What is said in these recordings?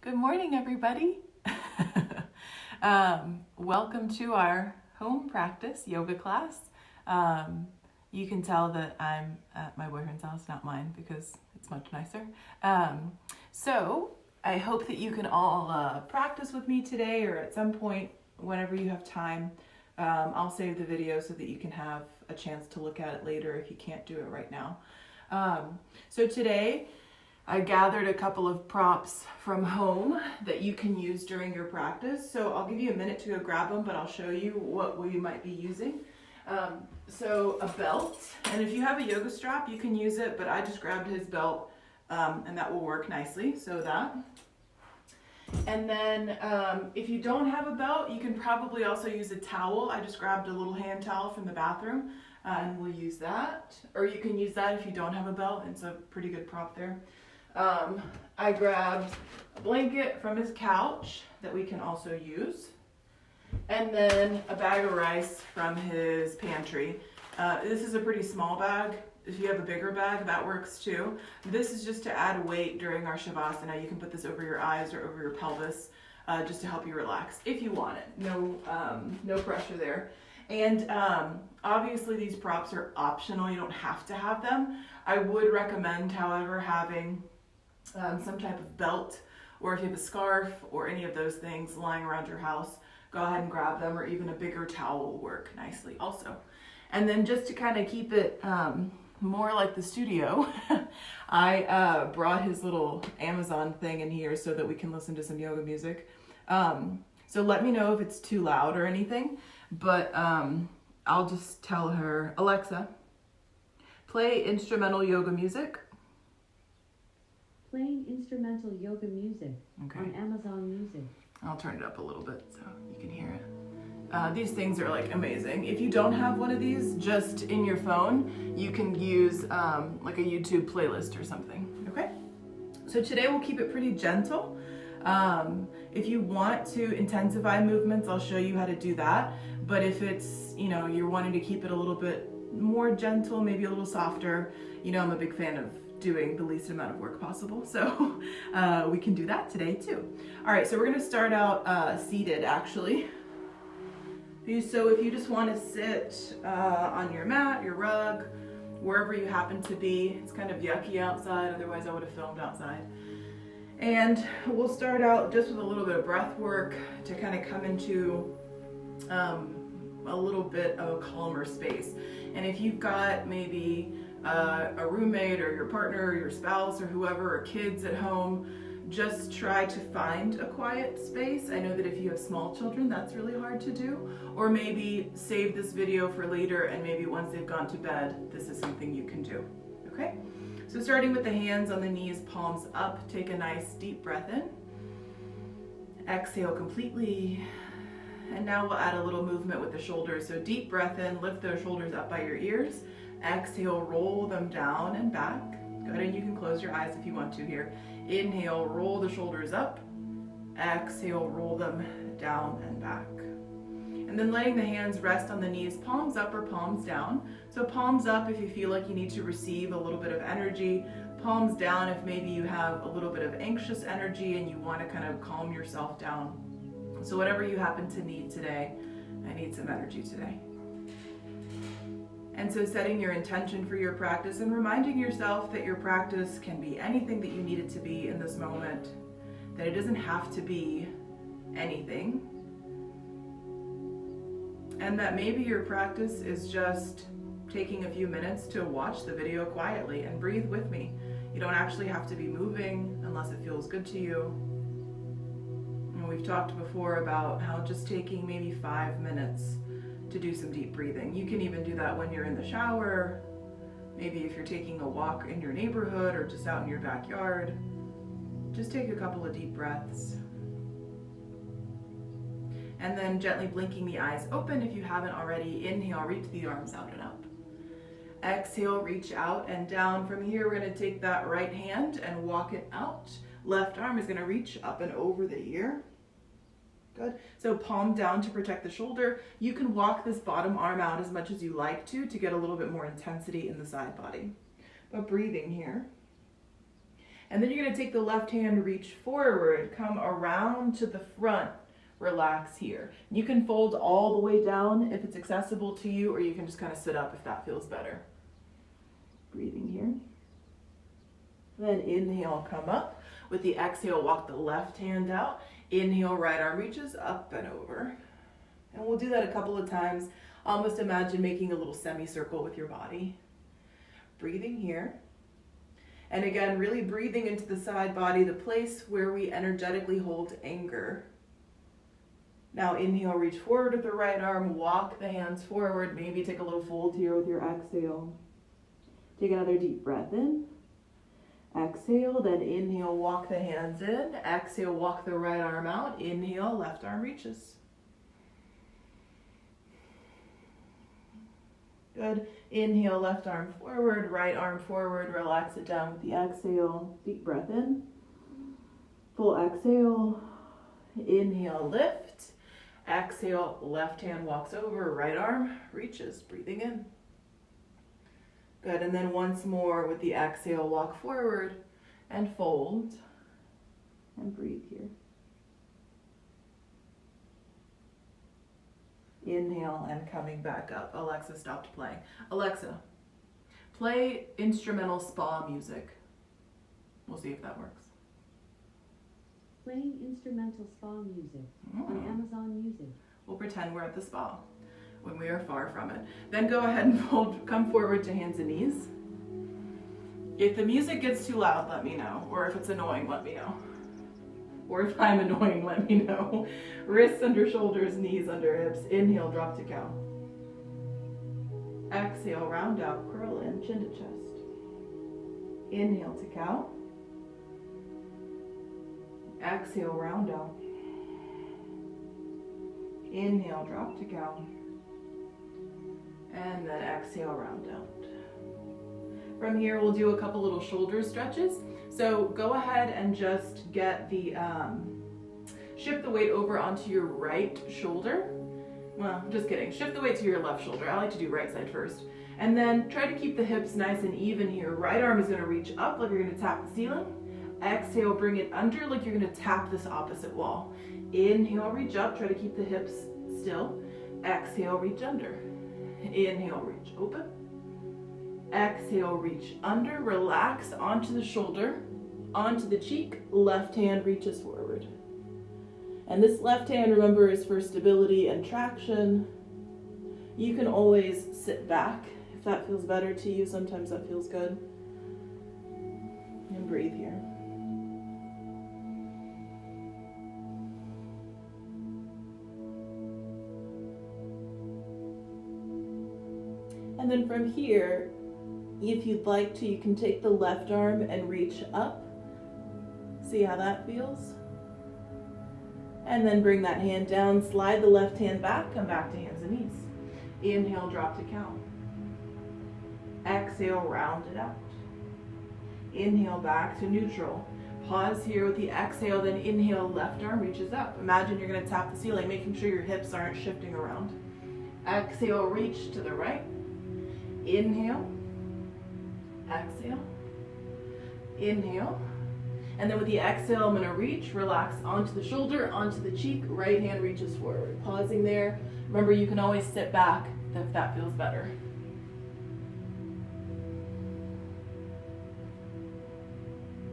Good morning, everybody. Welcome to our home practice yoga class. You can tell that I'm at my boyfriend's house, not mine, because it's much nicer. So I hope that you can all practice with me today, or at some point, whenever you have time. I'll save the video so that you can have a chance to look at it later if you can't do it right now. So today, I gathered a couple of props from home that you can use during your practice. So I'll give you a minute to go grab them, but I'll show you what we might be using. So a belt, and if you have a yoga strap, you can use it, but I just grabbed his belt, and that will work nicely, so that. And then if you don't have a belt, you can probably also use a towel. I just grabbed a little hand towel from the bathroom, and we'll use that. Or you can use that if you don't have a belt. It's a pretty good prop there. I grabbed a blanket from his couch that we can also use, and then a bag of rice from his pantry. This is a pretty small bag. If you have a bigger bag, that works too. This is just to add weight during our Shavasana. You can put this over your eyes or over your pelvis, just to help you relax if you want it. No pressure there. And obviously these props are optional. You don't have to have them. I would recommend, however, having some type of belt, or if you have a scarf or any of those things lying around your house, go ahead and grab them, or even a bigger towel will work nicely also. And then just to kind of keep it more like the studio, I brought his little Amazon thing in here so that we can listen to some yoga music. So let me know if it's too loud or anything, but I'll just tell her, Alexa, play instrumental yoga music. Playing instrumental yoga music on Amazon Music. I'll turn it up a little bit so you can hear it. These things are like amazing. If you don't have one of these, just in your phone, you can use like a YouTube playlist or something. Okay? So today we'll keep it pretty gentle. If you want to intensify movements, I'll show you how to do that. But if it's, you're wanting to keep it a little bit more gentle, maybe a little softer, I'm a big fan of doing the least amount of work possible, so we can do that today too. All right, so we're going to start out seated actually. So if you just want to sit on your mat, your rug, wherever you happen to be. It's kind of yucky outside, otherwise I would have filmed outside. And we'll start out just with a little bit of breath work to kind of come into a little bit of a calmer space. And if you've got maybe a roommate or your partner or your spouse or whoever or kids at home, just try to find a quiet space. I know that if you have small children, that's really hard to do. Or maybe save this video for later, and maybe once they've gone to bed, this is something you can do. Okay? So starting with the hands on the knees, palms up, take a nice deep breath in. Exhale completely. And now we'll add a little movement with the shoulders. So deep breath in, lift those shoulders up by your ears. Exhale, roll them down and back. Go ahead, and you can close your eyes if you want to here. Inhale, roll the shoulders up. Exhale, roll them down and back. And then letting the hands rest on the knees, palms up or palms down. So palms up if you feel like you need to receive a little bit of energy. Palms down if maybe you have a little bit of anxious energy and you want to kind of calm yourself down. So whatever you happen to need today, I need some energy today. And so setting your intention for your practice and reminding yourself that your practice can be anything that you need it to be in this moment, that it doesn't have to be anything, and that maybe your practice is just taking a few minutes to watch the video quietly and breathe with me. You don't actually have to be moving unless it feels good to you. And we've talked before about how just taking maybe 5 minutes to do some deep breathing. You can even do that when you're in the shower, maybe if you're taking a walk in your neighborhood or just out in your backyard. Just take a couple of deep breaths. And then gently blinking the eyes open if you haven't already. Inhale, reach the arms out and up. Exhale, reach out and down. From here, we're going to take that right hand and walk it out. Left arm is going to reach up and over the ear. Good. So palm down to protect the shoulder. You can walk this bottom arm out as much as you like to get a little bit more intensity in the side body. But breathing here. And then you're gonna take the left hand, reach forward, come around to the front, relax here. You can fold all the way down if it's accessible to you, or you can just kind of sit up if that feels better. Breathing here. Then inhale, come up. With the exhale, walk the left hand out. Inhale, right arm reaches up and over. And we'll do that a couple of times. Almost imagine making a little semicircle with your body. Breathing here. And again, really breathing into the side body, the place where we energetically hold anger. Now inhale, reach forward with the right arm, walk the hands forward, maybe take a little fold here with your exhale. Take another deep breath in. Exhale, then inhale, walk the hands in. Exhale, walk the right arm out. Inhale, left arm reaches. Good. Inhale, left arm forward, right arm forward. Relax it down with the exhale. Deep breath in. Full exhale. Inhale, lift. Exhale, left hand walks over, right arm reaches. Breathing in. Good. And then once more with the exhale, walk forward and fold. And breathe here. Inhale and coming back up. Alexa stopped playing. Alexa, play instrumental spa music. We'll see if that works. Playing instrumental spa music on Amazon Music. We'll pretend we're at the spa when we are far from it. Then go ahead and come forward to hands and knees. If the music gets too loud, let me know. Or if it's annoying, let me know. Or if I'm annoying, let me know. Wrists under shoulders, knees under hips. Inhale, drop to cow. Exhale, round out, curl in, chin to chest. Inhale to cow. Exhale, round out. Inhale, drop to cow. And then exhale, round out. From here, we'll do a couple little shoulder stretches. So go ahead and just get the, shift the weight over onto your right shoulder. Well, just kidding. Shift the weight to your left shoulder. I like to do right side first. And then try to keep the hips nice and even here. Right arm is gonna reach up like you're gonna tap the ceiling. Exhale, bring it under like you're gonna tap this opposite wall. Inhale, reach up, try to keep the hips still. Exhale, reach under. Inhale, reach open. Exhale, reach under, relax onto the shoulder, onto the cheek, left hand reaches forward. And this left hand, remember, is for stability and traction. You can always sit back if that feels better to you. Sometimes that feels good. And breathe here. And then from here, if you'd like to, you can take the left arm and reach up. See how that feels? And then bring that hand down, slide the left hand back, come back to hands and knees. Inhale, drop to cow. Exhale, round it out. Inhale, back to neutral. Pause here with the exhale, then inhale, left arm reaches up. Imagine you're gonna tap the ceiling, making sure your hips aren't shifting around. Exhale, reach to the right. Inhale. Exhale. Inhale. And then with the exhale, I'm gonna reach, relax onto the shoulder, onto the cheek, right hand reaches forward. Pausing there. Remember, you can always sit back if that feels better.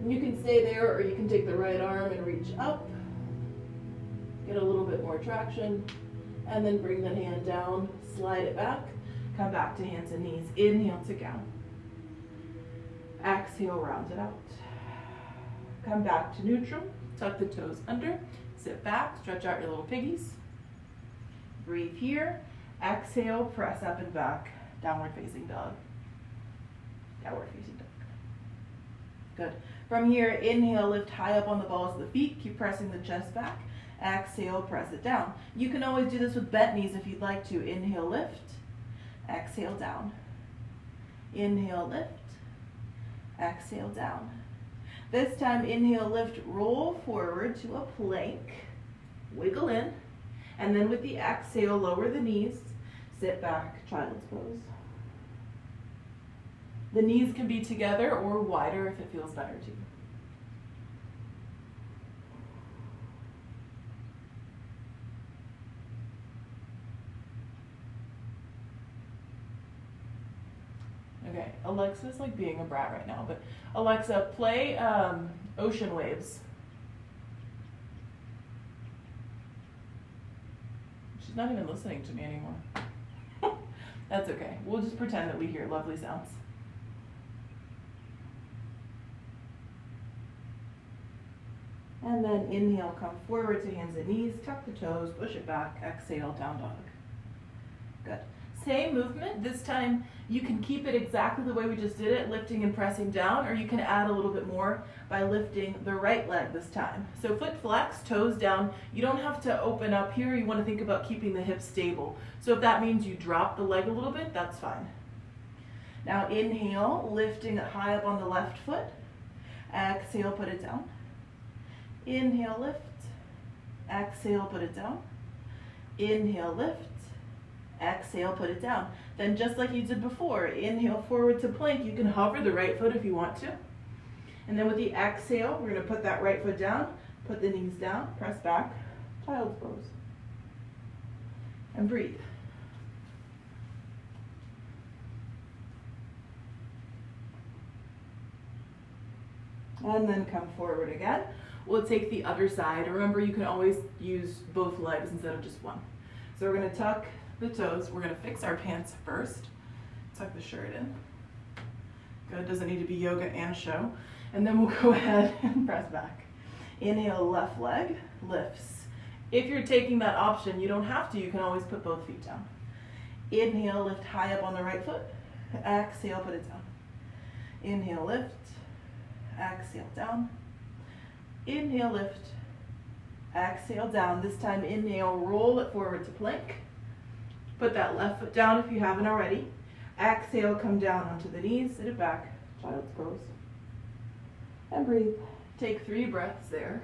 You can stay there, or you can take the right arm and reach up. Get a little bit more traction. And then bring the hand down, slide it back, come back to hands and knees. Inhale to cow. Exhale, round it out. Come back to neutral, tuck the toes under, sit back, stretch out your little piggies. Breathe here. Exhale, press up and back, downward facing dog. Downward facing dog. Good. From here, inhale, lift high up on the balls of the feet, keep pressing the chest back. Exhale, press it down. You can always do this with bent knees if you'd like to. Inhale, lift. Exhale, down. Inhale, lift. Exhale, down. This time, inhale, lift, roll forward to a plank. Wiggle in. And then with the exhale, lower the knees. Sit back, child's pose. The knees can be together or wider if it feels better to you. Okay, Alexa's like being a brat right now, but Alexa, play Ocean Waves. She's not even listening to me anymore. That's okay. We'll just pretend that we hear lovely sounds. And then inhale, come forward to hands and knees, tuck the toes, push it back, exhale, down dog. Good. Same movement. This time you can keep it exactly the way we just did it, lifting and pressing down, or you can add a little bit more by lifting the right leg this time. So foot flex, toes down. You don't have to open up here. You want to think about keeping the hips stable. So if that means you drop the leg a little bit, that's fine. Now inhale, lifting it high up on the left foot. Exhale, put it down. Inhale, lift. Exhale, put it down. Inhale, lift. Exhale, put it down. Then just like you did before, inhale forward to plank. You can hover the right foot if you want to. And then with the exhale, we're going to put that right foot down, put the knees down, press back, child's pose. And breathe. And then come forward again. We'll take the other side. Remember, you can always use both legs instead of just one. So we're going to tuck the toes. We're going to fix our pants first. Tuck the shirt in. Good. Doesn't need to be yoga and show. And then we'll go ahead and press back. Inhale, left leg lifts. If you're taking that option, you don't have to. You can always put both feet down. Inhale, lift high up on the right foot. Exhale, put it down. Inhale, lift. Exhale, down. Inhale, lift. Exhale, down. This time, inhale, roll it forward to plank. Put that left foot down if you haven't already. Exhale, come down onto the knees, sit it back, child's pose. And breathe. Take 3 breaths there.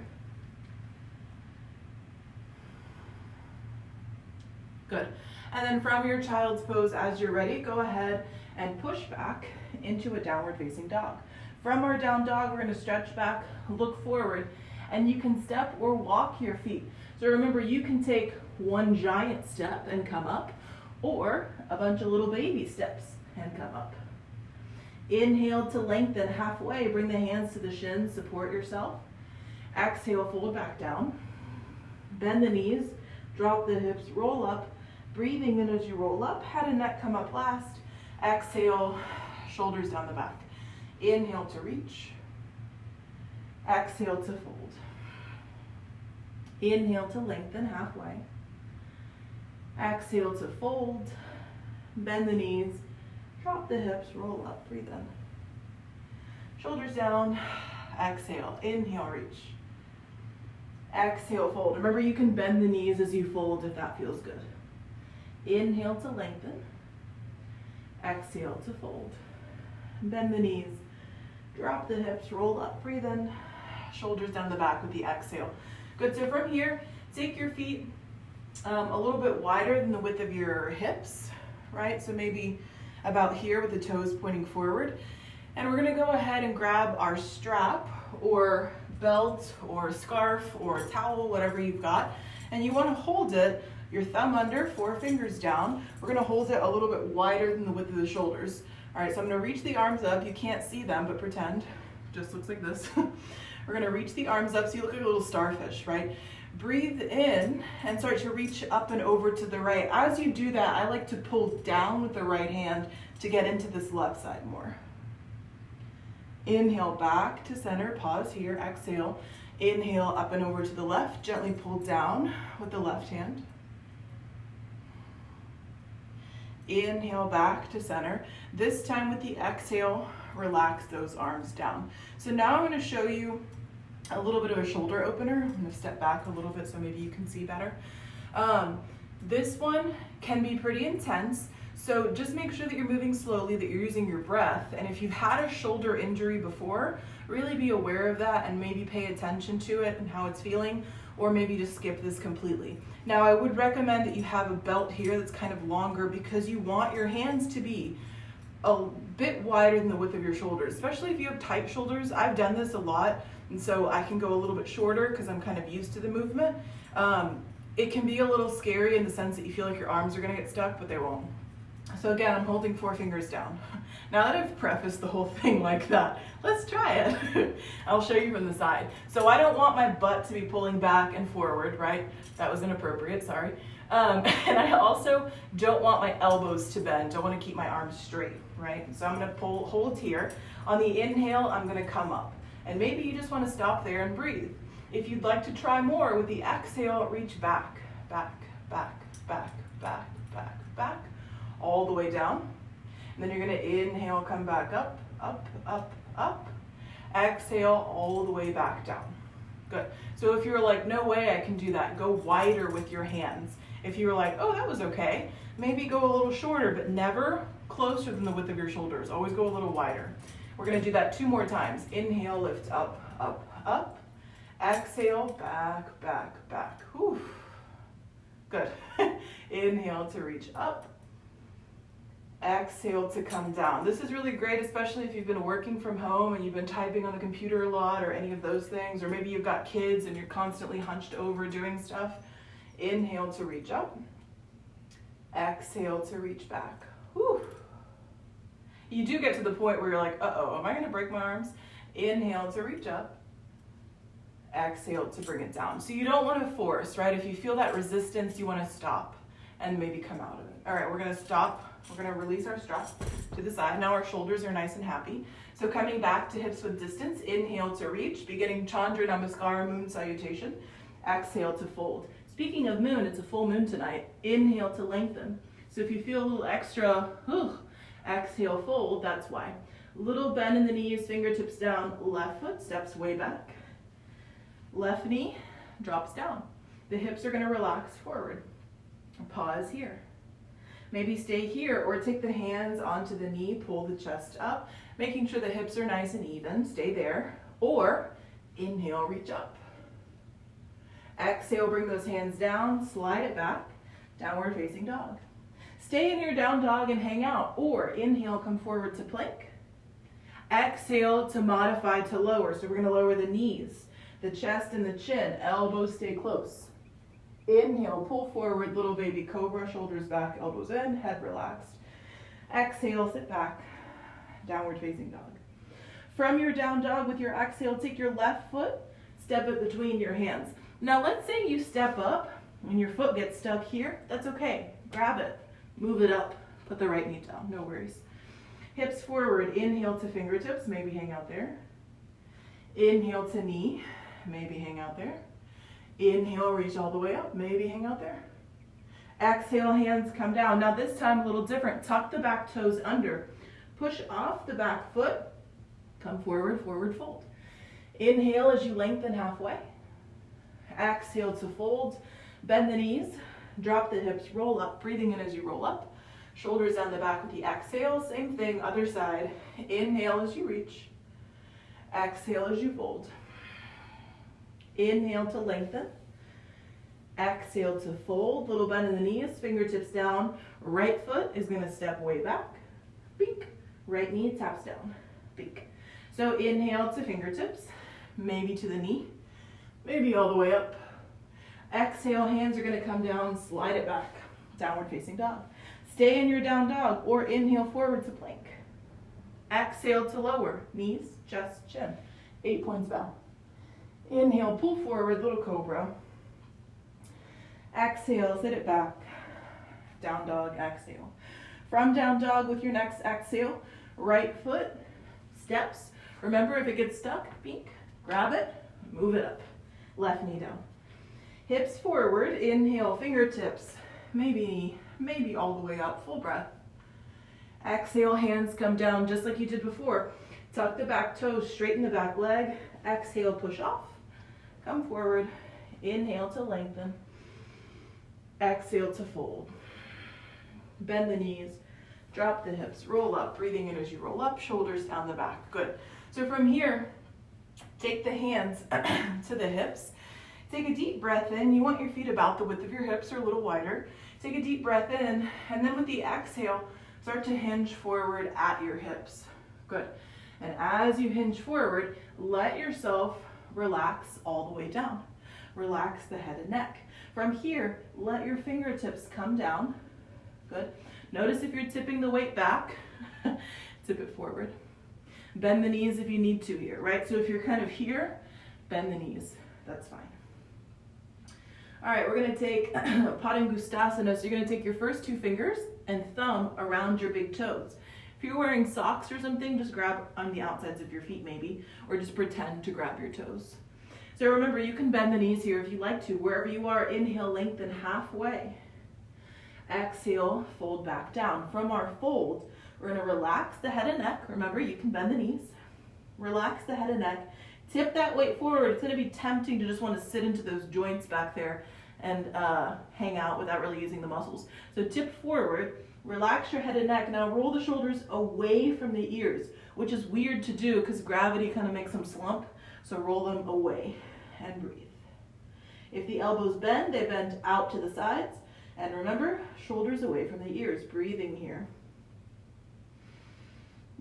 Good. And then from your child's pose, as you're ready, go ahead and push back into a downward facing dog. From our down dog, we're going to stretch back, look forward, and you can step or walk your feet. So remember, you can take one giant step and come up, or a bunch of little baby steps and come up. Inhale to lengthen halfway. Bring the hands to the shins, support yourself. Exhale, fold back down. Bend the knees, drop the hips, roll up. Breathing in as you roll up, head and neck come up last. Exhale, shoulders down the back. Inhale to reach. Exhale to fold. Inhale to lengthen halfway. Exhale to fold. Bend the knees. Drop the hips, roll up, breathe in. Shoulders down. Exhale. Inhale, reach. Exhale, fold. Remember, you can bend the knees as you fold if that feels good. Inhale to lengthen. Exhale to fold. Bend the knees. Drop the hips, roll up, breathe in. Shoulders down the back with the exhale. Good, so from here, take your feet a little bit wider than the width of your hips, right? So maybe about here with the toes pointing forward. And we're gonna go ahead and grab our strap or belt or scarf or towel, whatever you've got. And you wanna hold it, your thumb under, 4 fingers down. We're gonna hold it a little bit wider than the width of the shoulders. All right, so I'm gonna reach the arms up. You can't see them, but pretend. Just looks like this. We're gonna reach the arms up so you look like a little starfish, right? Breathe in and start to reach up and over to the right. As you do that, I like to pull down with the right hand to get into this left side more. Inhale back to center, pause here, exhale. Inhale up and over to the left, gently pull down with the left hand. Inhale back to center. This time with the exhale, relax those arms down. So now I'm going to show you a little bit of a shoulder opener. I'm going to step back a little bit so maybe you can see better. This one can be pretty intense. So just make sure that you're moving slowly, that you're using your breath. And if you've had a shoulder injury before, really be aware of that and maybe pay attention to it and how it's feeling, or maybe just skip this completely. Now, I would recommend that you have a belt here that's kind of longer because you want your hands to be a bit wider than the width of your shoulders, especially if you have tight shoulders. I've done this a lot, and so I can go a little bit shorter because I'm kind of used to the movement. It can be a little scary in the sense that you feel like your arms are gonna get stuck, but they won't. So again, I'm holding 4 fingers down. Now that I've prefaced the whole thing like that, let's try it. I'll show you from the side. So I don't want my butt to be pulling back and forward, right? That was inappropriate, sorry. And I also don't want my elbows to bend. I want to keep my arms straight, right? So I'm going to hold here. On the inhale, I'm going to come up. And maybe you just want to stop there and breathe. If you'd like to try more, with the exhale, reach back, back, back, back, back, back, back, all the way down. And then you're going to inhale, come back up, up, up, up. Exhale, all the way back down. Good. So if you're like, no way I can do that, go wider with your hands. If you were like, oh, that was okay, maybe go a little shorter, but never closer than the width of your shoulders. Always go a little wider. We're going to do that 2 more times. Inhale, lift up, up, up. Exhale, back, back, back. Whew. Good. Inhale to reach up. Exhale to come down. This is really great, especially if you've been working from home and you've been typing on the computer a lot or any of those things, or maybe you've got kids and you're constantly hunched over doing stuff. Inhale to reach up. Exhale to reach back. Whew. You do get to the point where you're like, uh-oh, am I going to break my arms? Inhale to reach up. Exhale to bring it down. So you don't want to force, right? If you feel that resistance, you want to stop and maybe come out of it. All right, we're going to stop. We're going to release our strap to the side. Now our shoulders are nice and happy. So coming back to hips with distance, inhale to reach, beginning Chandra Namaskar, moon salutation. Exhale to fold. Speaking of moon, it's a full moon tonight. Inhale to lengthen. So if you feel a little extra, exhale, fold, that's why. Little bend in the knees, fingertips down, left foot steps way back. Left knee drops down. The hips are going to relax forward. Pause here. Maybe stay here or take the hands onto the knee, pull the chest up, making sure the hips are nice and even. Stay there. Or inhale, reach up. Exhale, bring those hands down, slide it back, downward facing dog. Stay in your down dog and hang out. Or inhale, come forward to plank. Exhale to modify to lower. So we're going to lower the knees, the chest and the chin. Elbows stay close. Inhale, pull forward, little baby cobra, shoulders back, elbows in, head relaxed. Exhale, sit back, downward facing dog. From your down dog with your exhale, take your left foot, step it between your hands. Now let's say you step up and your foot gets stuck here. That's okay. Grab it, move it up, put the right knee down, no worries. Hips forward, inhale to fingertips, maybe hang out there. Inhale to knee, maybe hang out there. Inhale, reach all the way up, maybe hang out there. Exhale, hands come down. Now this time a little different. Tuck the back toes under. Push off the back foot. Come forward, forward fold. Inhale as you lengthen halfway. Exhale to fold. Bend the knees. Drop the hips, roll up. Breathing in as you roll up. Shoulders down the back with the exhale. Same thing, other side. Inhale as you reach. Exhale as you fold. Inhale to lengthen. Exhale to fold. Little bend in the knees, fingertips down. Right foot is going to step way back. Bink. Right knee taps down. Bink. So inhale to fingertips, maybe to the knee, maybe all the way up. Exhale, hands are going to come down, slide it back. Downward facing dog. Stay in your down dog or inhale forward to plank. Exhale to lower, knees, chest, chin. 8 points down. Inhale, pull forward, little cobra. Exhale, sit it back. Down dog, exhale. From down dog with your next exhale, right foot steps. Remember, if it gets stuck, bink, grab it, move it up. Left knee down. Hips forward, inhale, fingertips, maybe all the way up, full breath. Exhale, hands come down just like you did before. Tuck the back toes, straighten the back leg. Exhale, push off. Come forward. Inhale to lengthen. Exhale to fold. Bend the knees. Drop the hips. Roll up. Breathing in as you roll up. Shoulders down the back. Good. So from here, take the hands to the hips. Take a deep breath in. You want your feet about the width of your hips or a little wider. Take a deep breath in. And then with the exhale, start to hinge forward at your hips. Good. And as you hinge forward, let yourself relax all the way down. Relax the head and neck. From here, let your fingertips come down. Good. Notice if you're tipping the weight back, tip it forward. Bend the knees if you need to here, right? So if you're kind of here, bend the knees, that's fine. All right, we're gonna take Padangustasana. So you're gonna take your first 2 fingers and thumb around your big toes. If you're wearing socks or something, just grab on the outsides of your feet maybe, or just pretend to grab your toes. So remember, you can bend the knees here if you like to. Wherever you are, inhale, lengthen halfway. Exhale, fold back down. From our fold, we're gonna relax the head and neck. Remember, you can bend the knees. Relax the head and neck. Tip that weight forward. It's gonna be tempting to just wanna sit into those joints back there and hang out without really using the muscles. So tip forward, relax your head and neck. Now roll the shoulders away from the ears, which is weird to do because gravity kind of makes them slump. So roll them away and breathe. If the elbows bend, they bend out to the sides. And remember, shoulders away from the ears, breathing here.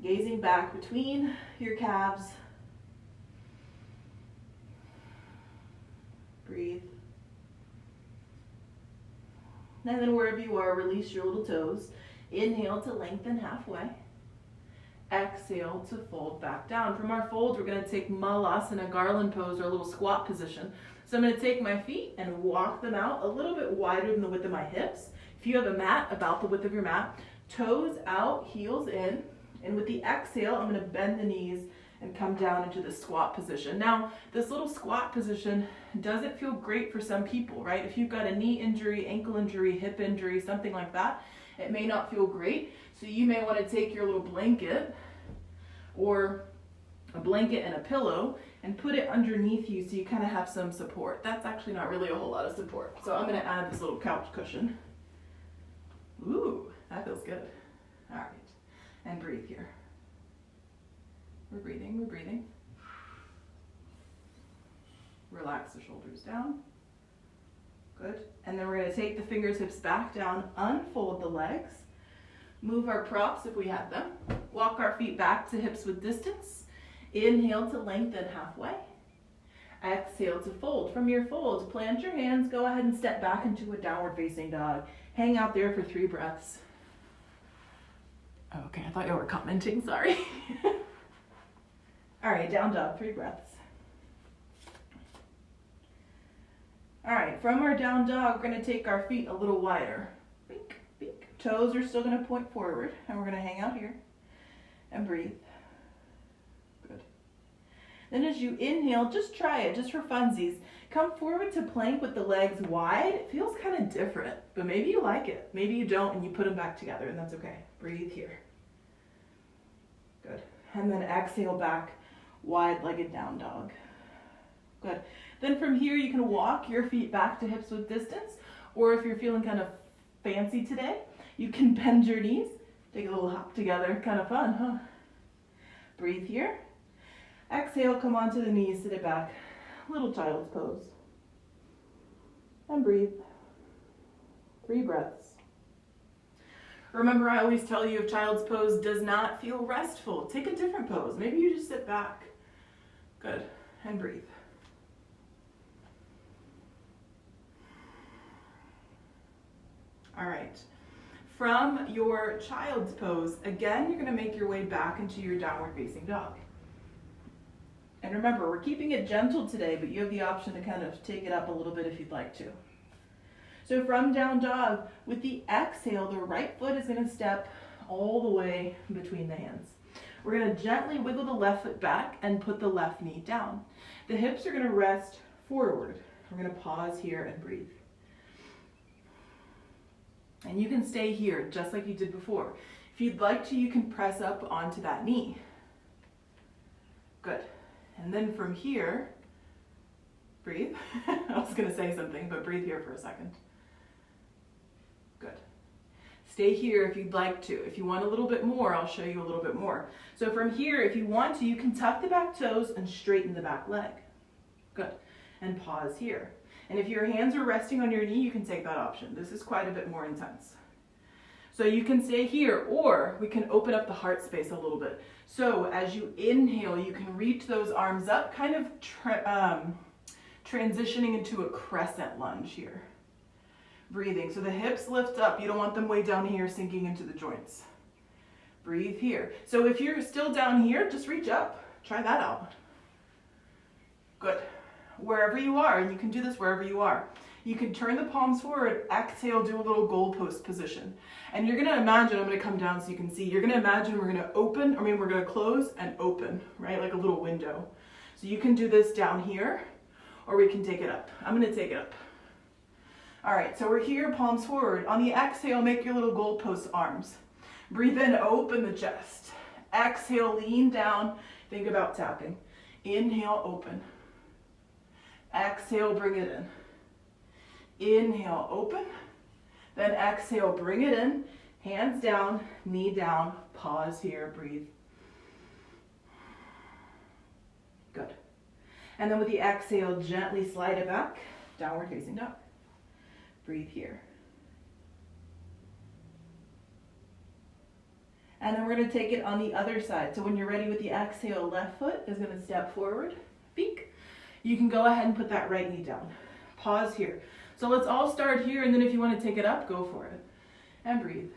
Gazing back between your calves. Breathe. And then wherever you are, release your little toes. Inhale to lengthen halfway. Exhale to fold back down. From our fold, we're going to take Malasana, garland pose, or a little squat position. So I'm going to take my feet and walk them out a little bit wider than the width of my hips. If you have a mat, about the width of your mat. Toes out, heels in. And with the exhale, I'm going to bend the knees and come down into the squat position. Now, this little squat position doesn't feel great for some people, right? If you've got a knee injury, ankle injury, hip injury, something like that, it may not feel great. So you may want to take your little blanket or a blanket and a pillow and put it underneath you so you kind of have some support. That's actually not really a whole lot of support. So I'm going to add this little couch cushion. Ooh, that feels good. All right, and breathe here. We're breathing, we're breathing. Relax the shoulders down. Good. And then we're going to take the fingertips back down, unfold the legs, move our props if we have them, walk our feet back to hips with distance. Inhale to lengthen halfway. Exhale to fold. From your fold, plant your hands, go ahead and step back into a downward facing dog. Hang out there for 3 breaths. Oh, okay, I thought you were commenting, sorry. All right, down dog, 3 breaths. All right, from our down dog, we're gonna take our feet a little wider. Bink, bink. Toes are still gonna point forward, and we're gonna hang out here and breathe. Good. Then as you inhale, just try it, just for funsies. Come forward to plank with the legs wide. It feels kind of different, but maybe you like it. Maybe you don't, and you put them back together, and that's okay. Breathe here. Good. And then exhale back, wide-legged down dog. Good. Then from here, you can walk your feet back to hips with distance, or if you're feeling kind of fancy today, you can bend your knees, take a little hop together. Kind of fun, huh? Breathe here. Exhale, come onto the knees, sit it back. Little child's pose. And breathe. 3 breaths. Remember, I always tell you if child's pose does not feel restful, take a different pose. Maybe you just sit back. Good. And breathe. All right. From your child's pose, again, you're going to make your way back into your downward facing dog. And remember, we're keeping it gentle today, but you have the option to kind of take it up a little bit if you'd like to. So from down dog, with the exhale, the right foot is going to step all the way between the hands. We're going to gently wiggle the left foot back and put the left knee down. The hips are going to rest forward. We're going to pause here and breathe. And you can stay here just like you did before. If you'd like to, you can press up onto that knee. Good. And then from here, breathe. I was going to say something, but breathe here for a second. Good. Stay here if you'd like to. If you want a little bit more, I'll show you a little bit more. So from here, if you want to, you can tuck the back toes and straighten the back leg. Good. And pause here. And if your hands are resting on your knee, you can take that option. This is quite a bit more intense. So you can stay here, or we can open up the heart space a little bit. So as you inhale, you can reach those arms up, kind of transitioning into a crescent lunge here. Breathing. So the hips lift up. You don't want them way down here sinking into the joints. Breathe here. So if you're still down here, just reach up. Try that out. Good. Wherever you are, and you can do this wherever you are. You can turn the palms forward, exhale, do a little goalpost position. And you're gonna imagine, I'm gonna come down so you can see, you're gonna imagine we're gonna close and open, right? Like a little window. So you can do this down here, or we can take it up. I'm gonna take it up. All right, so we're here, palms forward. On the exhale, make your little goalpost arms. Breathe in, open the chest. Exhale, lean down, think about tapping. Inhale, open. Exhale, bring it in. Inhale, open. Then exhale, bring it in. Hands down, knee down. Pause here, breathe. Good. And then with the exhale, gently slide it back. Downward facing dog. Breathe here. And then we're going to take it on the other side. So when you're ready with the exhale, left foot is going to step forward. Peek. You can go ahead and put that right knee down. Pause here. So let's all start here, and then if you want to take it up, go for it. And breathe.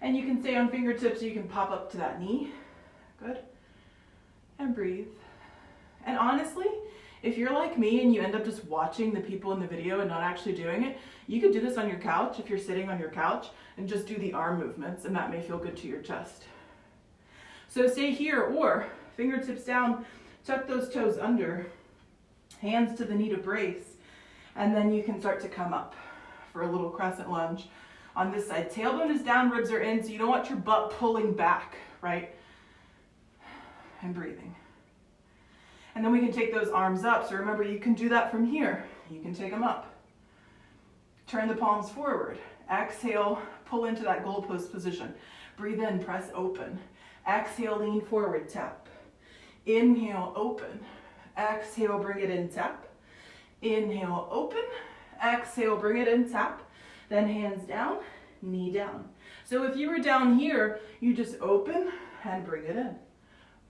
And you can stay on fingertips, so you can pop up to that knee. Good. And breathe. And honestly, if you're like me and you end up just watching the people in the video and not actually doing it, you could do this on your couch if you're sitting on your couch and just do the arm movements, and that may feel good to your chest. So stay here, or fingertips down, tuck those toes under, hands to the knee to brace, and then you can start to come up for a little crescent lunge. On this side, tailbone is down, ribs are in, so you don't want your butt pulling back, right? And breathing. And then we can take those arms up. So remember, you can do that from here. You can take them up. Turn the palms forward. Exhale, pull into that goalpost position. Breathe in, press open. Exhale, lean forward, tap. Inhale, open. Exhale, bring it in, tap. Inhale, open. Exhale, bring it in, tap. Then hands down, knee down. So if you were down here, you just open and bring it in.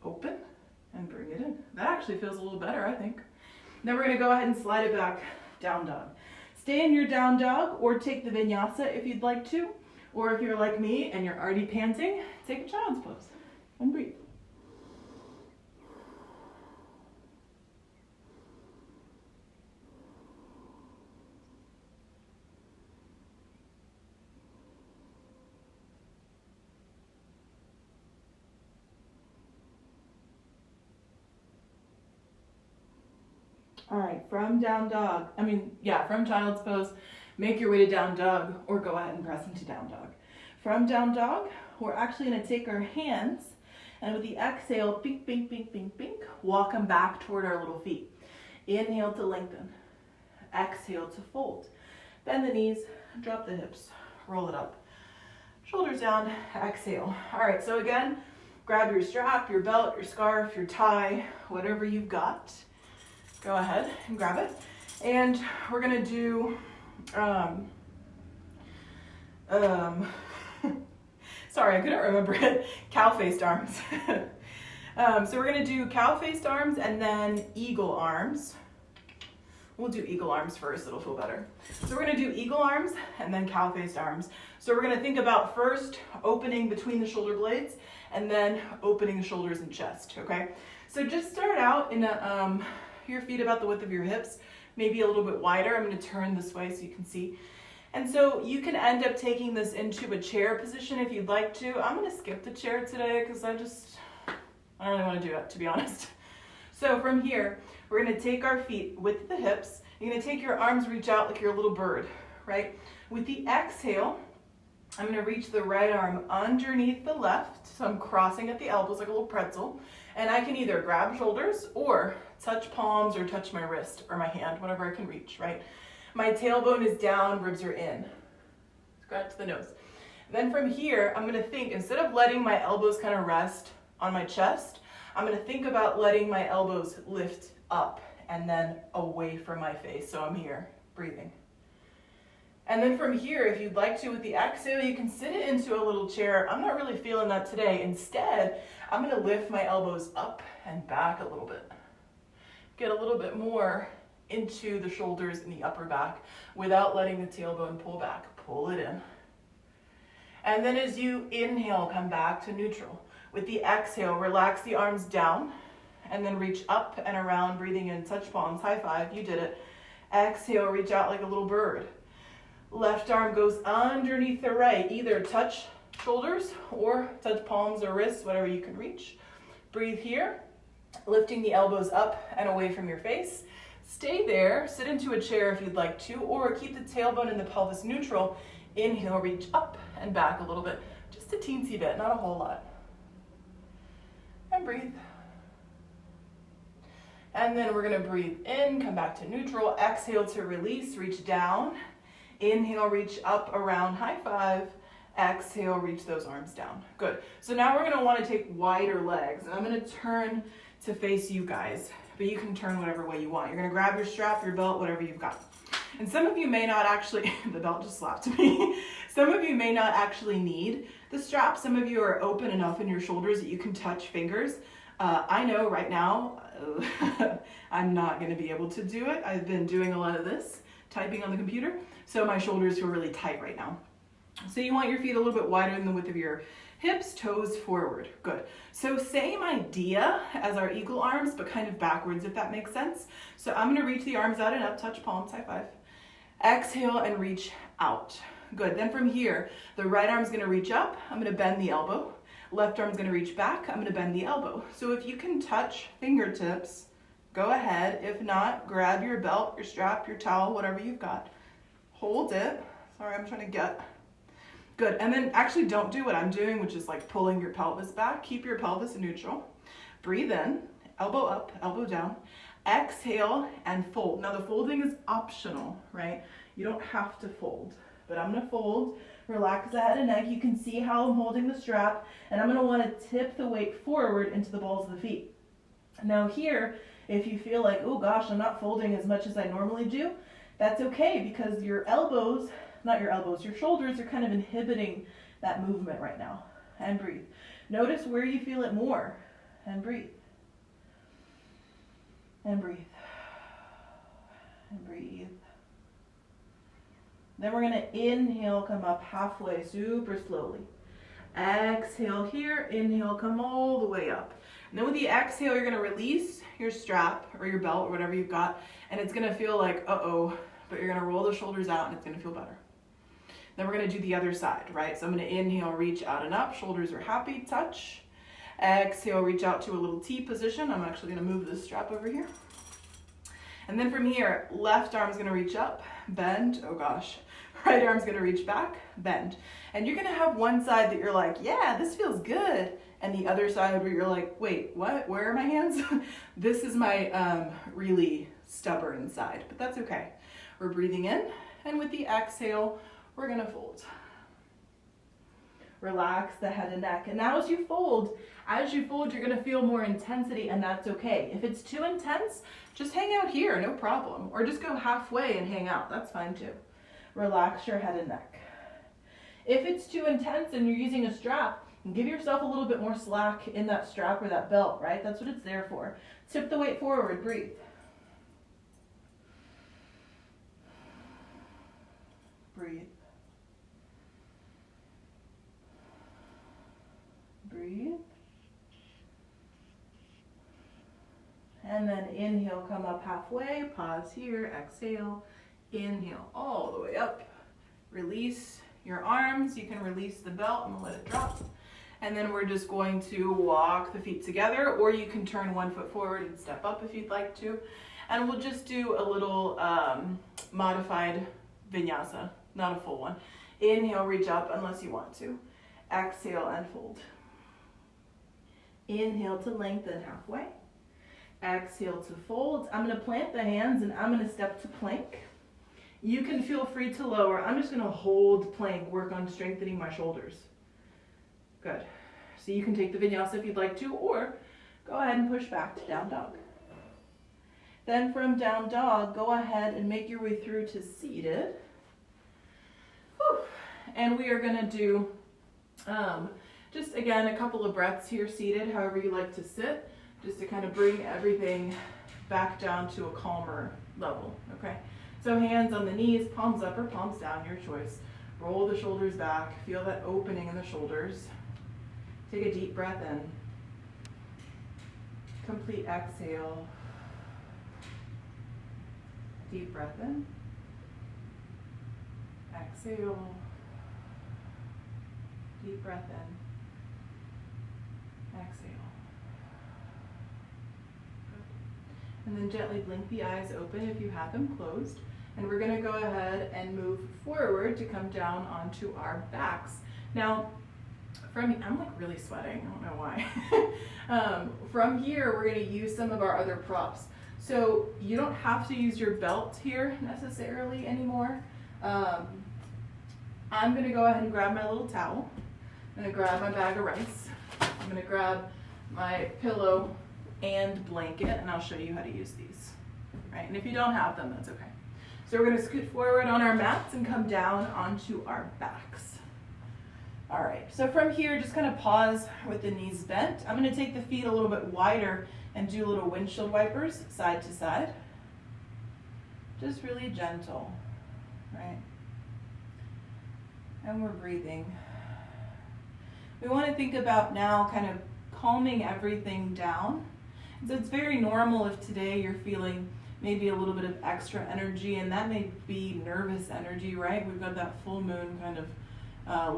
Open and bring it in. That actually feels a little better, I think. Then we're gonna go ahead and slide it back, down dog. Stay in your down dog, or take the vinyasa if you'd like to. Or if you're like me and you're already panting, take a child's pose and breathe. All right, from down dog, from child's pose, make your way to down dog, or go ahead and press into down dog. From down dog, we're actually gonna take our hands, and with the exhale, pink, pink, pink, pink, pink, walk them back toward our little feet. Inhale to lengthen. Exhale to fold. Bend the knees, drop the hips, roll it up. Shoulders down, exhale. All right, so again, grab your strap, your belt, your scarf, your tie, whatever you've got. Go ahead and grab it. And we're gonna do, sorry, I couldn't remember it, cow-faced arms. So we're gonna do cow-faced arms and then eagle arms. We'll do eagle arms first, it'll feel better. So we're gonna do eagle arms and then cow-faced arms. So we're gonna think about first opening between the shoulder blades and then opening the shoulders and chest, okay? So just start out in a, your feet about the width of your hips, maybe a little bit wider. I'm gonna turn this way so you can see. And so you can end up taking this into a chair position if you'd like to. I'm gonna skip the chair today because I don't really wanna do it, to be honest. So from here, we're gonna take our feet with the hips. You're gonna take your arms, reach out like you're a little bird, right? With the exhale, I'm gonna reach the right arm underneath the left. So I'm crossing at the elbows like a little pretzel. And I can either grab shoulders or touch palms or touch my wrist or my hand, whatever I can reach, right? My tailbone is down, ribs are in. Scratch the nose. Then from here, I'm gonna think, instead of letting my elbows kind of rest on my chest, I'm gonna think about letting my elbows lift up and then away from my face. So I'm here, breathing. And then from here, if you'd like to, with the exhale, you can sit it into a little chair. I'm not really feeling that today. Instead, I'm gonna lift my elbows up and back a little bit. Get a little bit more into the shoulders and the upper back without letting the tailbone pull back. Pull it in. And then as you inhale, come back to neutral. With the exhale, relax the arms down and then reach up and around, breathing in, touch palms, high five, you did it. Exhale, reach out like a little bird. Left arm goes underneath the right, either touch shoulders or touch palms or wrists, whatever you can reach. Breathe here, lifting the elbows up and away from your face. Stay there, sit into a chair if you'd like to, or keep the tailbone and the pelvis neutral. Inhale, reach up and back a little bit, just a teensy bit, not a whole lot. And breathe. And then we're gonna breathe in, come back to neutral, exhale to release, reach down. Inhale, reach up, around, high five. Exhale, reach those arms down. Good. So now we're gonna wanna take wider legs, and I'm gonna turn to face you guys, but you can turn whatever way you want. You're gonna grab your strap, your belt, whatever you've got. And some of you may not actually, the belt just slapped me. Some of you may not actually need the strap. Some of you are open enough in your shoulders that you can touch fingers. I know right now, I'm not gonna be able to do it. I've been doing a lot of this, typing on the computer, so my shoulders feel really tight right now. So you want your feet a little bit wider than the width of your hips, toes forward. Good. So same idea as our eagle arms, but kind of backwards, if that makes sense. So I'm gonna reach the arms out and up, touch palms, high five. Exhale and reach out. Good. Then from here, the right arm's gonna reach up. I'm gonna bend the elbow. Left arm's gonna reach back. I'm gonna bend the elbow. So if you can touch fingertips, go ahead. If not, grab your belt, your strap, your towel, whatever you've got. Hold it. Sorry, I'm trying to get. Good. And then actually don't do what I'm doing, which is like pulling your pelvis back. Keep your pelvis neutral. Breathe in, elbow up, elbow down. Exhale and fold. Now the folding is optional, right? You don't have to fold, but I'm gonna fold. Relax the head and neck. You can see how I'm holding the strap, and I'm gonna wanna tip the weight forward into the balls of the feet. Now here, if you feel like, oh gosh, I'm not folding as much as I normally do, that's okay, because your elbows, not your elbows, your shoulders are kind of inhibiting that movement right now. And breathe. Notice where you feel it more, and breathe. And breathe. And breathe. Then we're gonna inhale, come up halfway, super slowly. Exhale here, inhale, come all the way up. And then with the exhale, you're gonna release your strap or your belt or whatever you've got, and it's gonna feel like, uh-oh, but you're gonna roll the shoulders out and it's gonna feel better. Then we're gonna do the other side, right? So I'm gonna inhale, reach out and up, shoulders are happy, touch. Exhale, reach out to a little T position. I'm actually gonna move this strap over here. And then from here, left arm's gonna reach up, bend, oh gosh. Right arm's gonna reach back, bend. And you're gonna have one side that you're like, yeah, this feels good. And the other side where you're like, wait, what? Where are my hands? This is my really stubborn side, but that's okay. We're breathing in, and with the exhale, we're gonna fold. Relax the head and neck. And now as you fold, you're gonna feel more intensity, and that's okay. If it's too intense, just hang out here, no problem. Or just go halfway and hang out, that's fine too. Relax your head and neck. If it's too intense and you're using a strap, give yourself a little bit more slack in that strap or that belt, right? That's what it's there for. Tip the weight forward, breathe. Breathe. Breathe. And then inhale, come up halfway, pause here, exhale, inhale all the way up. Release your arms, you can release the belt and let it drop. And then we're just going to walk the feet together, or you can turn one foot forward and step up if you'd like to. And we'll just do a little modified vinyasa, not a full one. Inhale, reach up unless you want to. Exhale and fold. Inhale to lengthen halfway. Exhale to fold. I'm gonna plant the hands and I'm gonna step to plank. You can feel free to lower. I'm just gonna hold plank, work on strengthening my shoulders. Good. So you can take the vinyasa if you'd like to, or go ahead and push back to down dog. Then from down dog, go ahead and make your way through to seated. Whew. And we are gonna do just again a couple of breaths here seated, however you like to sit, just to kind of bring everything back down to a calmer level, okay? So hands on the knees, palms up or palms down, your choice. Roll the shoulders back, feel that opening in the shoulders. Take a deep breath in. Complete exhale. Deep breath in. Exhale. Deep breath in. Exhale. And then gently blink the eyes open if you have them closed. And we're going to go ahead and move forward to come down onto our backs. Now, I'm like really sweating, I don't know why. From here, we're going to use some of our other props. So you don't have to use your belt here necessarily anymore. I'm going to go ahead and grab my little towel. I'm going to grab my bag of rice. I'm going to grab my pillow and blanket, and I'll show you how to use these. Right? And if you don't have them, that's okay. So we're going to scoot forward on our mats and come down onto our backs. All right, so from here, just kind of pause with the knees bent. I'm going to take the feet a little bit wider and do little windshield wipers side to side. Just really gentle, right? And we're breathing. We want to think about now kind of calming everything down. So it's very normal if today you're feeling maybe a little bit of extra energy, and that may be nervous energy, right? We've got that full moon kind of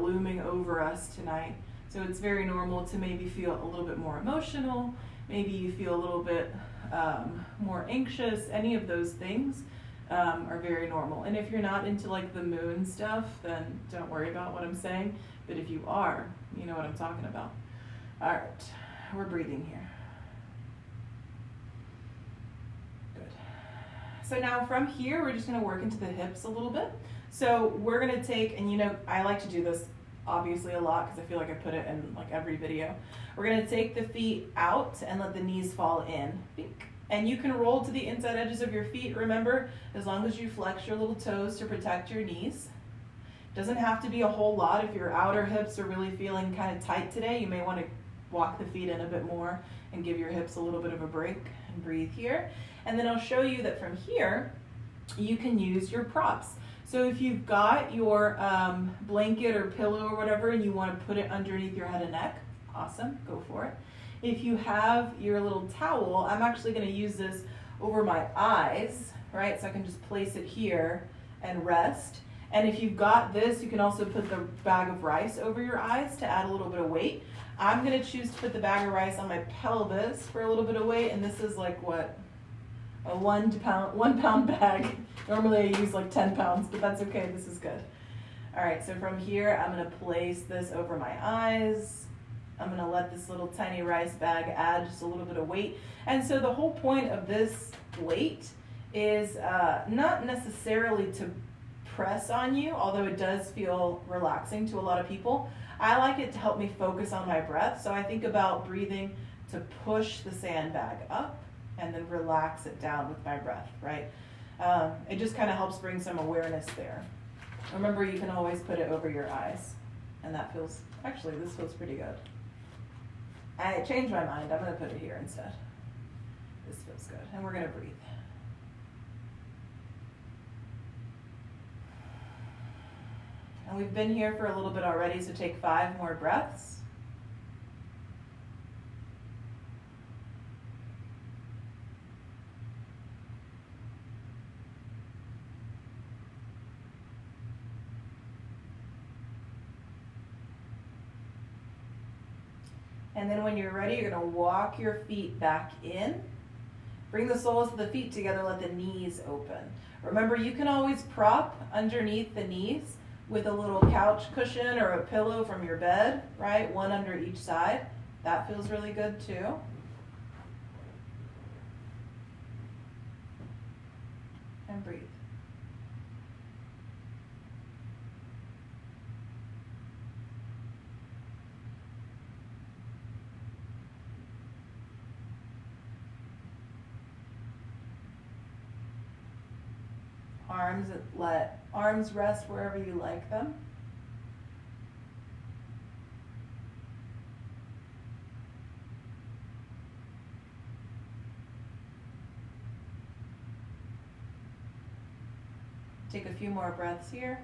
looming over us tonight. So it's very normal to maybe feel a little bit more emotional. Maybe you feel a little bit more anxious. Any of those things are very normal. And if you're not into like the moon stuff, then don't worry about what I'm saying. But if you are, you know what I'm talking about. All right, we're breathing here. Good. So now from here, we're just going to work into the hips a little bit. So we're going to take, and you know, I like to do this obviously a lot because I feel like I put it in like every video. We're going to take the feet out and let the knees fall in. And you can roll to the inside edges of your feet. Remember, as long as you flex your little toes to protect your knees. Doesn't have to be a whole lot. If your outer hips are really feeling kind of tight today, you may want to walk the feet in a bit more and give your hips a little bit of a break and breathe here. And then I'll show you that from here, you can use your props. So if you've got your blanket or pillow or whatever and you want to put it underneath your head and neck, awesome, go for it. If you have your little towel, I'm actually going to use this over my eyes, right? So I can just place it here and rest. And if you've got this, you can also put the bag of rice over your eyes to add a little bit of weight. I'm going to choose to put the bag of rice on my pelvis for a little bit of weight, and this is like what? A 1 pound bag. Normally I use like 10 pounds, but that's okay, this is good. All right, so from here, I'm gonna place this over my eyes. I'm gonna let this little tiny rice bag add just a little bit of weight. And so the whole point of this weight is not necessarily to press on you, although it does feel relaxing to a lot of people. I like it to help me focus on my breath. So I think about breathing to push the sandbag up and then relax it down with my breath, right? It just kind of helps bring some awareness there. Remember, you can always put it over your eyes. And that feels, actually, this feels pretty good. I changed my mind. I'm going to put it here instead. This feels good. And we're going to breathe. And we've been here for a little bit already, so take 5 more breaths. And then when you're ready, you're going to walk your feet back in. Bring the soles of the feet together, let the knees open. Remember, you can always prop underneath the knees with a little couch cushion or a pillow from your bed, right? One under each side. That feels really good too. And breathe. Let arms rest wherever you like them. Take a few more breaths here.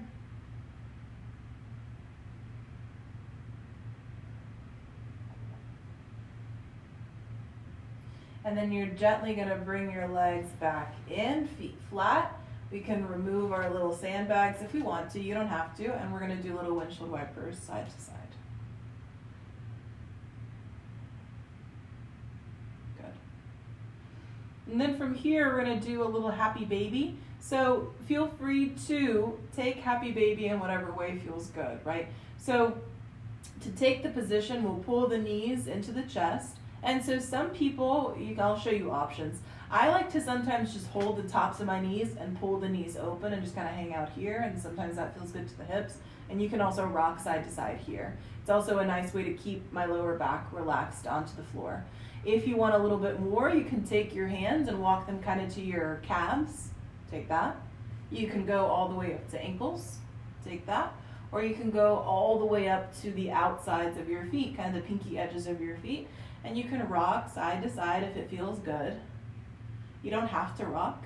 And then you're gently going to bring your legs back in, feet flat. We can remove our little sandbags if we want to. You don't have to. And we're going to do little windshield wipers side to side. Good. And then from here, we're going to do a little happy baby. So feel free to take happy baby in whatever way feels good, right? So to take the position, we'll pull the knees into the chest. And so some people, I'll show you options. I like to sometimes just hold the tops of my knees and pull the knees open and just kind of hang out here. And sometimes that feels good to the hips. And you can also rock side to side here. It's also a nice way to keep my lower back relaxed onto the floor. If you want a little bit more, you can take your hands and walk them kind of to your calves. Take that. You can go all the way up to ankles. Take that. Or you can go all the way up to the outsides of your feet, kind of the pinky edges of your feet. And you can rock side to side if it feels good. You don't have to rock.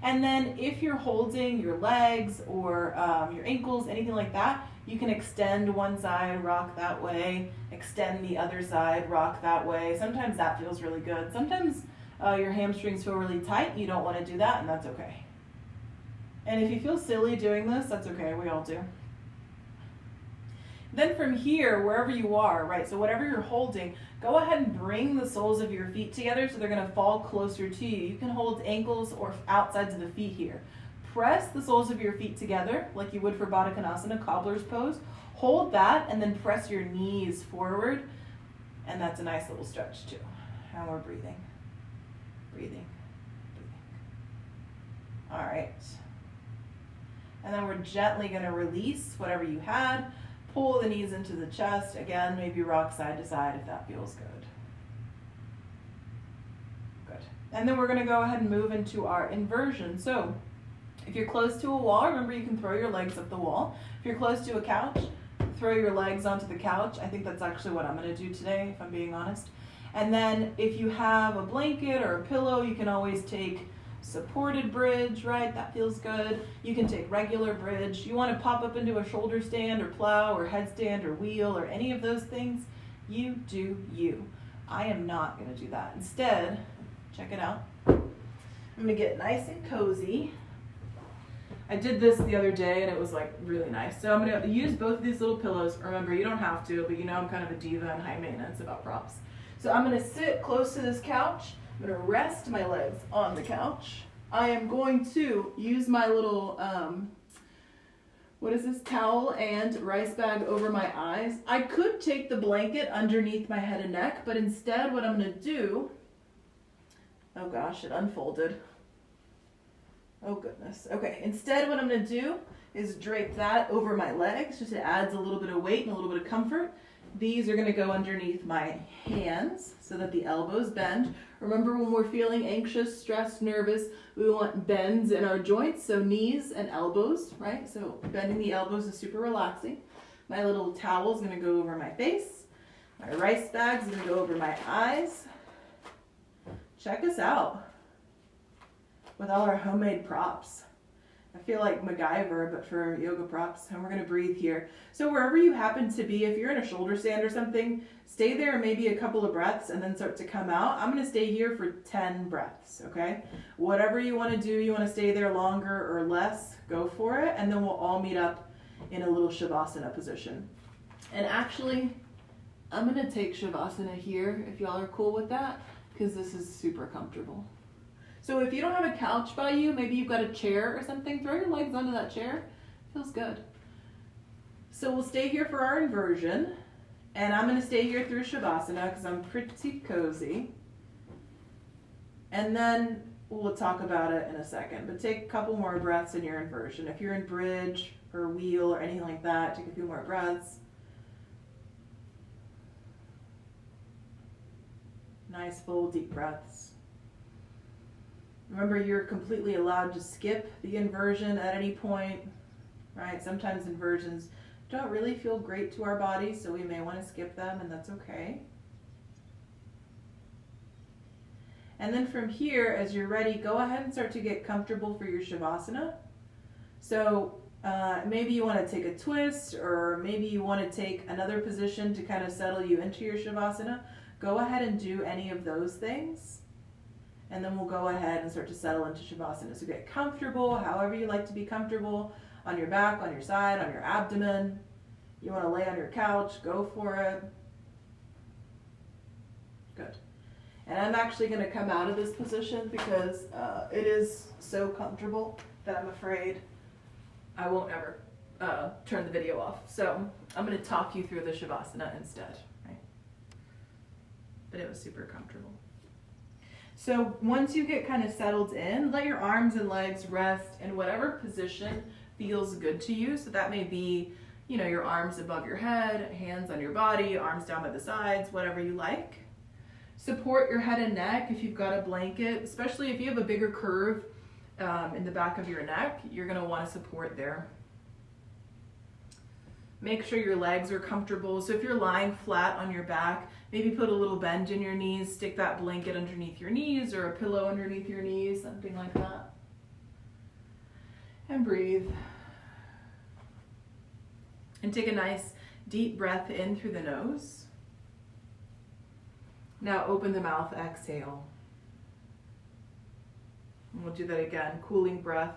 And then if you're holding your legs or your ankles, anything like that, you can extend one side, rock that way, extend the other side, rock that way. Sometimes that feels really good. Sometimes your hamstrings feel really tight. You don't want to do that, and that's okay. And if you feel silly doing this, that's okay. We all do. Then from here, wherever you are, right, so whatever you're holding, go ahead and bring the soles of your feet together so they're going to fall closer to you. You can hold ankles or outsides of the feet here. Press the soles of your feet together like you would for Baddha Konasana, cobbler's pose. Hold that and then press your knees forward. And that's a nice little stretch too. And we're breathing, breathing, breathing. All right. And then we're gently going to release whatever you had. Pull the knees into the chest. Again, maybe rock side to side if that feels good. Good. And then we're going to go ahead and move into our inversion. So if you're close to a wall, remember you can throw your legs up the wall. If you're close to a couch, throw your legs onto the couch. I think that's actually what I'm going to do today, if I'm being honest. And then if you have a blanket or a pillow, you can always take supported bridge, right? That feels good. You can take regular bridge. You want to pop up into a shoulder stand or plow or headstand or wheel or any of those things, you do you. I am not going to do that. Instead, check it out. I'm going to get nice and cozy. I did this the other day and it was like really nice. So I'm going to use both of these little pillows. Remember, you don't have to, but you know I'm kind of a diva and high maintenance about props. So I'm going to sit close to this couch. I'm going to rest my legs on the couch. I am going to use my little, towel and rice bag over my eyes. I could take the blanket underneath my head and neck, but instead what I'm going to do, oh gosh, it unfolded. Oh goodness. Okay, instead what I'm going to do is drape that over my legs, just it adds a little bit of weight and a little bit of comfort. These are going to go underneath my hands so that the elbows bend. Remember, when we're feeling anxious, stressed, nervous, we want bends in our joints, so knees and elbows, right? So bending the elbows is super relaxing. My little towel is going to go over my face. My rice bag is going to go over my eyes. Check us out with all our homemade props. I feel like MacGyver, but for yoga props, and we're going to breathe here. So wherever you happen to be, if you're in a shoulder stand or something, stay there maybe a couple of breaths and then start to come out. I'm going to stay here for 10 breaths, okay? Whatever you want to do, you want to stay there longer or less, go for it, and then we'll all meet up in a little Shavasana position. And actually, I'm going to take Shavasana here, if y'all are cool with that, because this is super comfortable. So if you don't have a couch by you, maybe you've got a chair or something, throw your legs onto that chair. Feels good. So we'll stay here for our inversion. And I'm going to stay here through Shavasana because I'm pretty cozy. And then we'll talk about it in a second. But take a couple more breaths in your inversion. If you're in bridge or wheel or anything like that, take a few more breaths. Nice, full, deep breaths. Remember, you're completely allowed to skip the inversion at any point, right? Sometimes inversions don't really feel great to our bodies, so we may want to skip them, and that's okay. And then from here, as you're ready, go ahead and start to get comfortable for your Shavasana. So maybe you want to take a twist, or maybe you want to take another position to kind of settle you into your Shavasana. Go ahead and do any of those things. And then we'll go ahead and start to settle into Shavasana. So get comfortable, however you like to be comfortable, on your back, on your side, on your abdomen. You want to lay on your couch, go for it. Good. And I'm actually going to come out of this position because it is so comfortable that I'm afraid I won't ever turn the video off. So I'm going to talk you through the Shavasana instead, right? But it was super comfortable. So once you get kind of settled in, let your arms and legs rest in whatever position feels good to you. So that may be, you know, your arms above your head, hands on your body, arms down by the sides, whatever you like. Support your head and neck if you've got a blanket, especially if you have a bigger curve in the back of your neck, you're going to want to support there. Make sure your legs are comfortable. So if you're lying flat on your back, maybe put a little bend in your knees, stick that blanket underneath your knees or a pillow underneath your knees, something like that. And breathe. And take a nice deep breath in through the nose. Now open the mouth, exhale. And we'll do that again. Cooling breath,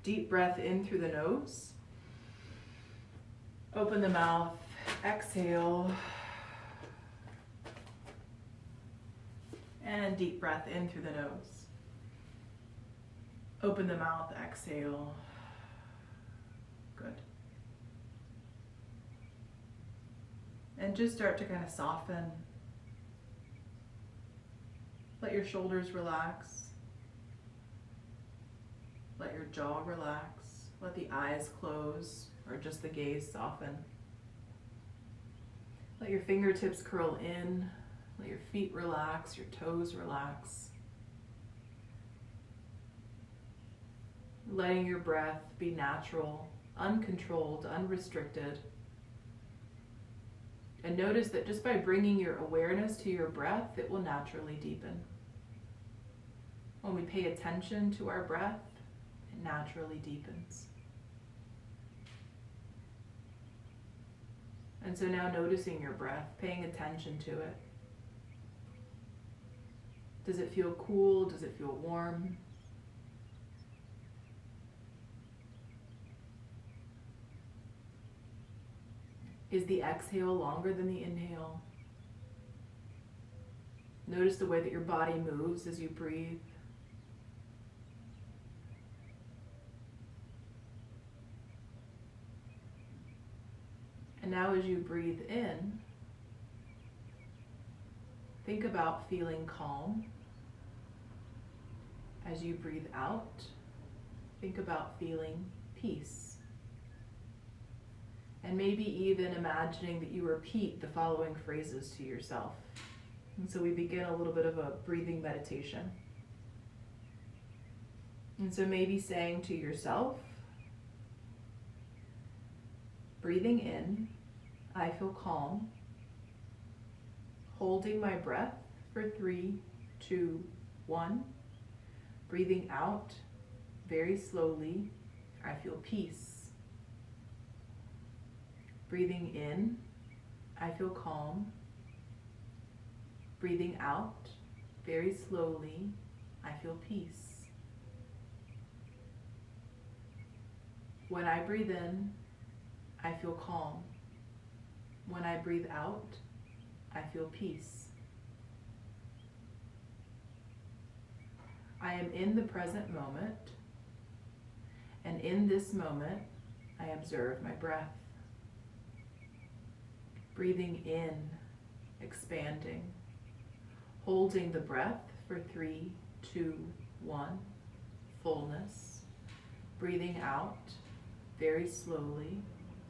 deep breath in through the nose. Open the mouth, exhale. And deep breath in through the nose. Open the mouth, exhale. Good. And just start to kind of soften. Let your shoulders relax. Let your jaw relax. Let the eyes close or just the gaze soften. Let your fingertips curl in. Let your feet relax, your toes relax. Letting your breath be natural, uncontrolled, unrestricted. And notice that just by bringing your awareness to your breath, it will naturally deepen. When we pay attention to our breath, it naturally deepens. And so now noticing your breath, paying attention to it. Does it feel cool? Does it feel warm? Is the exhale longer than the inhale? Notice the way that your body moves as you breathe. And now as you breathe in, think about feeling calm. As you breathe out, think about feeling peace. And maybe even imagining that you repeat the following phrases to yourself. And so we begin a little bit of a breathing meditation. And so maybe saying to yourself, breathing in, I feel calm. Holding my breath for 3, 2, 1. Breathing out very slowly, I feel peace. Breathing in, I feel calm. Breathing out very slowly, I feel peace. When I breathe in, I feel calm. When I breathe out, I feel peace. I am in the present moment, and in this moment, I observe my breath. Breathing in, expanding, holding the breath for 3, 2, 1, fullness. Breathing out very slowly,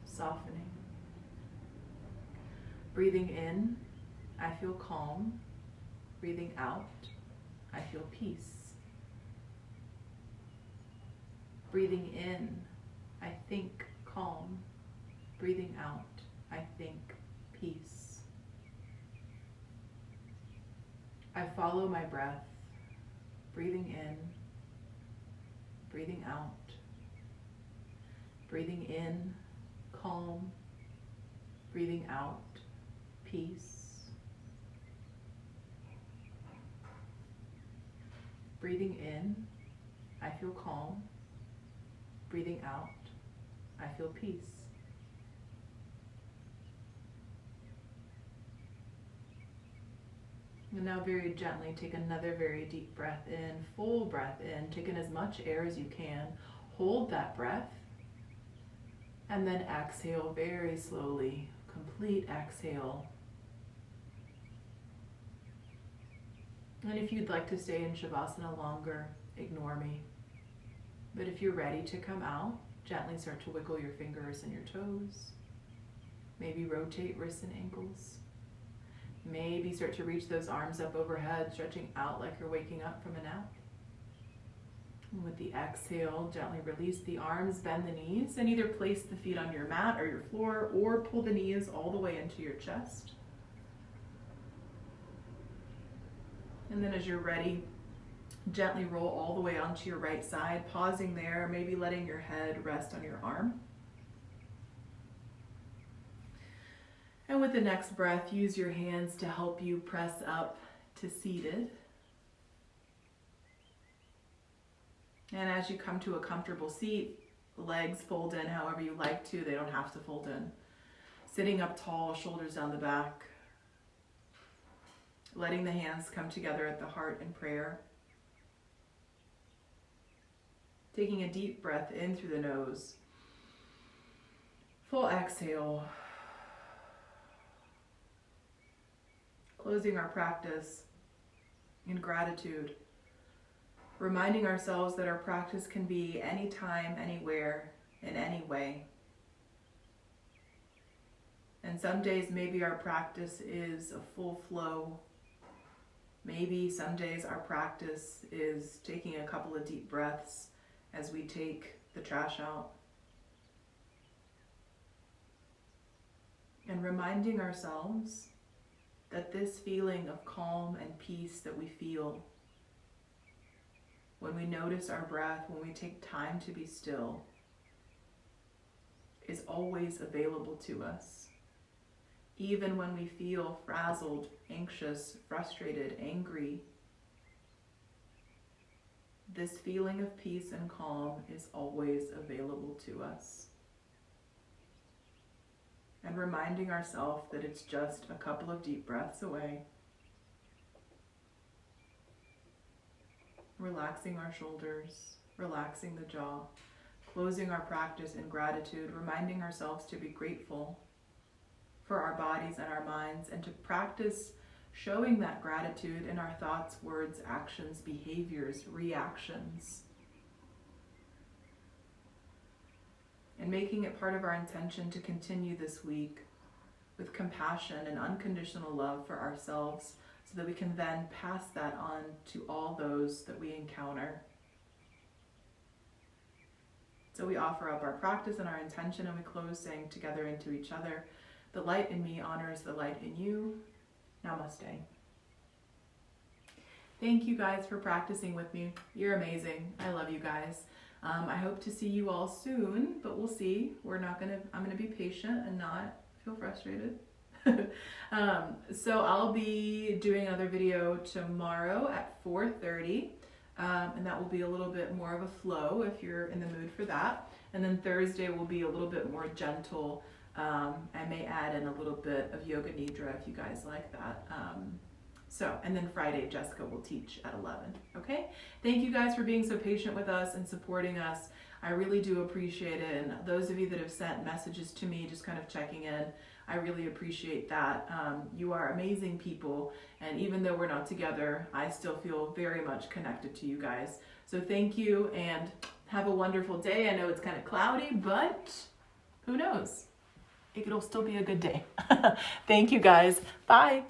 softening. Breathing in, I feel calm. Breathing out, I feel peace. Breathing in, I think calm. Breathing out, I think peace. I follow my breath, breathing in, breathing out. Breathing in, calm. Breathing out, peace. Breathing in, I feel calm. Breathing out, I feel peace. And now very gently take another very deep breath in, full breath in, take in as much air as you can. Hold that breath. And then exhale very slowly, complete exhale. And if you'd like to stay in Shavasana longer, ignore me. But if you're ready to come out, gently start to wiggle your fingers and your toes. Maybe rotate wrists and ankles. Maybe start to reach those arms up overhead, stretching out like you're waking up from a nap. And with the exhale, gently release the arms, bend the knees, and either place the feet on your mat or your floor, or pull the knees all the way into your chest. And then as you're ready, gently roll all the way onto your right side, pausing there, maybe letting your head rest on your arm. And with the next breath, use your hands to help you press up to seated. And as you come to a comfortable seat, legs fold in however you like to. They don't have to fold in. Sitting up tall, shoulders down the back. Letting the hands come together at the heart in prayer. Taking a deep breath in through the nose. Full exhale. Closing our practice in gratitude. Reminding ourselves that our practice can be anytime, anywhere, in any way. And some days maybe our practice is a full flow. Maybe some days our practice is taking a couple of deep breaths as we take the trash out. And reminding ourselves that this feeling of calm and peace that we feel when we notice our breath, when we take time to be still, is always available to us. Even when we feel frazzled, anxious, frustrated, angry, this feeling of peace and calm is always available to us. And reminding ourselves that it's just a couple of deep breaths away. Relaxing our shoulders, relaxing the jaw, closing our practice in gratitude, reminding ourselves to be grateful for our bodies and our minds, and to practice showing that gratitude in our thoughts, words, actions, behaviors, reactions. And making it part of our intention to continue this week with compassion and unconditional love for ourselves, so that we can then pass that on to all those that we encounter. So we offer up our practice and our intention, and we close saying together into each other, the light in me honors the light in you. Namaste. Thank you guys for practicing with me. You're amazing. I love you guys. I hope to see you all soon, but we'll see. I'm gonna be patient and not feel frustrated. So I'll be doing another video tomorrow at 4:30, and that will be a little bit more of a flow if you're in the mood for that. And then Thursday will be a little bit more gentle. I may add in a little bit of Yoga Nidra if you guys like that. And then Friday, Jessica will teach at 11, okay? Thank you guys for being so patient with us and supporting us. I really do appreciate it. And those of you that have sent messages to me, just kind of checking in, I really appreciate that. You are amazing people. And even though we're not together, I still feel very much connected to you guys. So thank you, and have a wonderful day. I know it's kind of cloudy, but who knows? It'll still be a good day. Thank you guys. Bye.